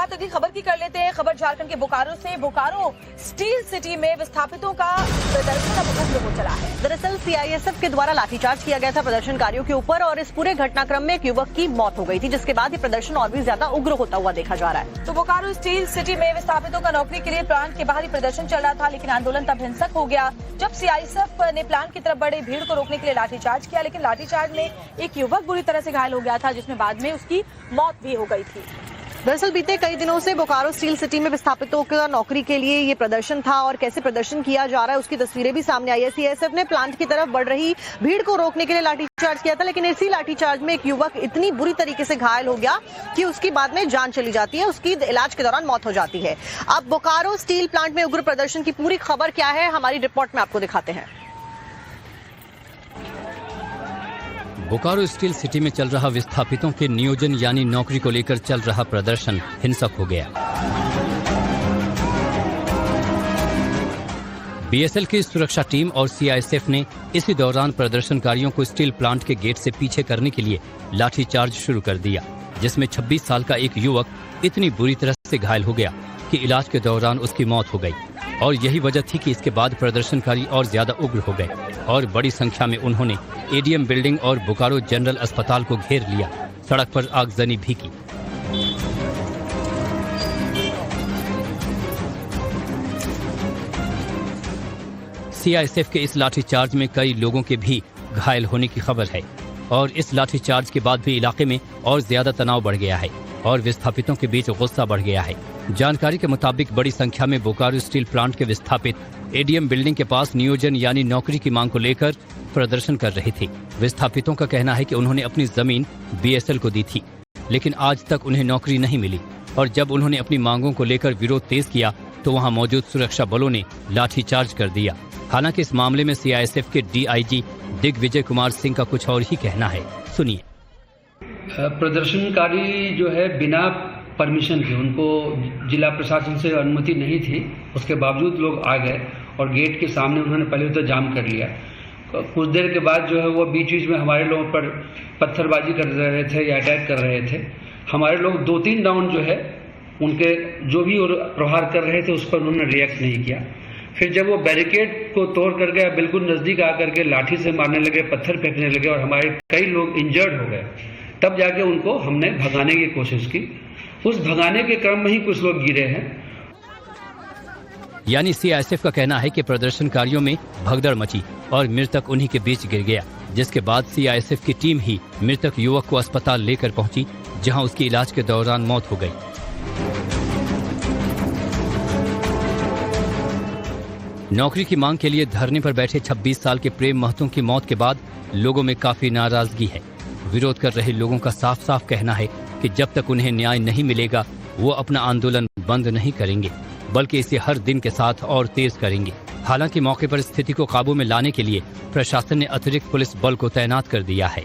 बात अगली खबर की कर लेते हैं। खबर झारखंड के बोकारो से। बोकारो स्टील सिटी में विस्थापितों का प्रदर्शन अब उग्र हो चला है। दरअसल सीआईएसएफ के द्वारा लाठीचार्ज किया गया था प्रदर्शनकारियों के ऊपर और इस पूरे घटनाक्रम में एक युवक की मौत हो गई थी, जिसके बाद ये प्रदर्शन और भी ज्यादा उग्र होता हुआ देखा जा रहा है। तो बोकारो स्टील सिटी में विस्थापितों का नौकरी के लिए प्लांट के बाहर ही प्रदर्शन चल रहा था, लेकिन आंदोलन तब हिंसक हो गया जब सीआईएसएफ ने प्लांट की तरफ बढ़े भीड़ को रोकने के लिए लाठीचार्ज किया, लेकिन लाठीचार्ज में एक युवक बुरी तरह से घायल हो गया था, जिसमें बाद में उसकी मौत भी हो गई थी। दरअसल बीते कई दिनों से बोकारो स्टील सिटी में विस्थापितों का नौकरी के लिए ये प्रदर्शन था और कैसे प्रदर्शन किया जा रहा है उसकी तस्वीरें भी सामने आई है। सीआईएसएफ ने प्लांट की तरफ बढ़ रही भीड़ को रोकने के लिए लाठीचार्ज किया था, लेकिन इसी लाठीचार्ज में एक युवक इतनी बुरी तरीके से घायल हो गया कि उसकी बाद में जान चली जाती है, उसकी इलाज के दौरान मौत हो जाती है। अब बोकारो स्टील प्लांट में उग्र प्रदर्शन की पूरी खबर क्या है, हमारी रिपोर्ट में आपको दिखाते हैं। बोकारो स्टील सिटी में चल रहा विस्थापितों के नियोजन यानी नौकरी को लेकर चल रहा प्रदर्शन हिंसक हो गया। बीएसएल की सुरक्षा टीम और सीआईएसएफ ने इसी दौरान प्रदर्शनकारियों को स्टील प्लांट के गेट से पीछे करने के लिए लाठीचार्ज शुरू कर दिया, जिसमें 26 साल का एक युवक इतनी बुरी तरह से घायल हो गया कि इलाज के दौरान उसकी मौत हो गई। और यही वजह थी कि इसके बाद प्रदर्शनकारी और ज्यादा उग्र हो गए और बड़ी संख्या में उन्होंने एडीएम बिल्डिंग और बोकारो जनरल अस्पताल को घेर लिया, सड़क पर आगजनी भी की। सीआईएसएफ के इस लाठीचार्ज में कई लोगों के भी घायल होने की खबर है और इस लाठीचार्ज के बाद भी इलाके में और ज्यादा तनाव बढ़ गया है और विस्थापितों के बीच गुस्सा बढ़ गया है। जानकारी के मुताबिक बड़ी संख्या में बोकारो स्टील प्लांट के विस्थापित एडीएम बिल्डिंग के पास नियोजन यानी नौकरी की मांग को लेकर प्रदर्शन कर रहे थे। विस्थापितों का कहना है कि उन्होंने अपनी जमीन बीएसएल को दी थी, लेकिन आज तक उन्हें नौकरी नहीं मिली और जब उन्होंने अपनी मांगों को लेकर विरोध तेज किया तो वहां मौजूद सुरक्षा बलों ने लाठीचार्ज कर दिया। हालांकि इस मामले में सीआईएसएफ के डीआईजी दिग्विजय कुमार सिंह का कुछ और ही कहना है, सुनिए। प्रदर्शनकारी जो है बिना परमिशन के, उनको जिला प्रशासन से अनुमति नहीं थी, उसके बावजूद लोग आ गए और गेट के सामने उन्होंने पहले तो जाम कर लिया। कुछ देर के बाद जो है वो बीच बीच में हमारे लोगों पर पत्थरबाजी कर रहे थे या अटैक कर रहे थे। हमारे लोग 2-3 राउंड जो है उनके जो भी प्रहार कर रहे थे उस पर उन्होंने रिएक्ट नहीं किया। फिर जब वो बैरिकेड को तोड़ कर गया, बिल्कुल नजदीक आकर के लाठी से मारने लगे, पत्थर फेंकने लगे और हमारे कई लोग इंजर्ड हो गए। तब जाके उनको हमने भगाने की कोशिश की। उस भगाने के क्रम में ही कुछ लोग गिरे हैं। यानी सीआईएसएफ का कहना है कि प्रदर्शनकारियों में भगदड़ मची और मृतक उन्हीं के बीच गिर गया, जिसके बाद सीआईएसएफ की टीम ही मृतक युवक को अस्पताल लेकर पहुंची, जहां उसकी इलाज के दौरान मौत हो गई। नौकरी की मांग के लिए धरने पर बैठे 26 साल के प्रेम महतो की मौत के बाद लोगों में काफी नाराजगी है। विरोध कर रहे लोगों का साफ साफ कहना है कि जब तक उन्हें न्याय नहीं मिलेगा वो अपना आंदोलन बंद नहीं करेंगे, बल्कि इसे हर दिन के साथ और तेज करेंगे। हालांकि मौके पर स्थिति को काबू में लाने के लिए प्रशासन ने अतिरिक्त पुलिस बल को तैनात कर दिया है।